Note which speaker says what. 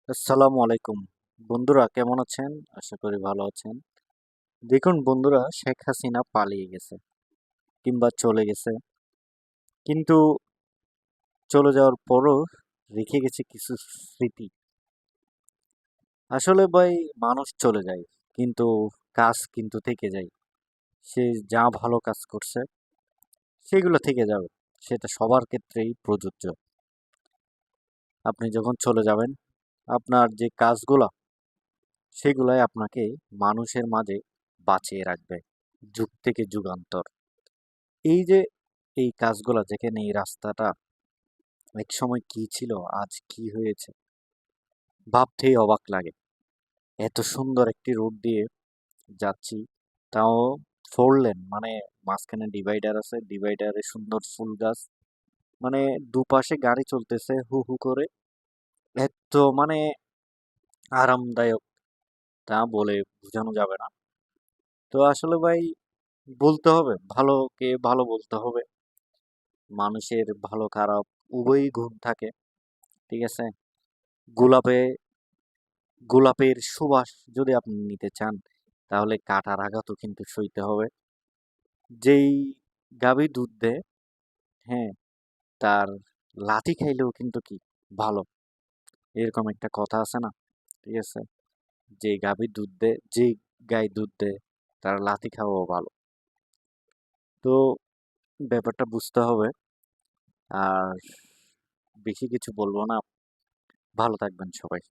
Speaker 1: আসসালামু আলাইকুম। বন্ধুরা কেমন আছেন? আশা করি ভালো আছেন। দেখুন বন্ধুরা, শেখ হাসিনা পালিয়ে গেছে কিংবা চলে গেছে। কিন্তু চলে যাওয়ার পরও রেখে গেছে কিছু স্মৃতি। আসলে ভাই, মানুষ চলে যায় কিন্তু কাজ কিন্তু থেকে যায়। সে যা ভালো কাজ করছে সেগুলো থেকে যাবে। সেটা সবার ক্ষেত্রেই প্রযোজ্য। আপনি যখন চলে যাবেন, আপনার যে কাজগুলা সেগুলাই আপনাকে মানুষের মাঝে বাঁচিয়ে রাখবে যুগ থেকে যুগান্তর। এই যে এই কাজগুলা, যেখানে এই রাস্তাটা একসময় কি ছিল আজ কি হয়েছে ভাবতেই অবাক লাগে। এত সুন্দর একটি রোড দিয়ে যাচ্ছি, তাও 4 লেন, মানে মাঝখানে ডিভাইডার আছে, ডিভাইডারে সুন্দর ফুল গাছ, মানে দুপাশে গাড়ি চলতেছে হু হু করে। এত মানে আরামদায়ক, তা বলে বোঝানো যাবে না। তো আসলে ভাই, বলতে হবে ভালোকে ভালো বলতে হবে। মানুষের ভালো খারাপ উভয়ই গুণ থাকে, ঠিক আছে। গোলাপে গোলাপের সুবাস যদি আপনি নিতে চান, তাহলে কাঁটার আঘাতও কিন্তু সইতে হবে। যেই গাভী দুধ দেয়, হ্যাঁ, তার লাথি খাইলেও কিন্তু কি ভালো, এরকম একটা কথা আছে না? ঠিক আছে, যে গাভী দুধ দেয়, যে গাই দুধ দেয়, তার লাথি খাওয়াও ভালো। তো ব্যাপারটা বুঝতে হবে। আর বেশি কিছু বলবো না, ভালো থাকবেন সবাই।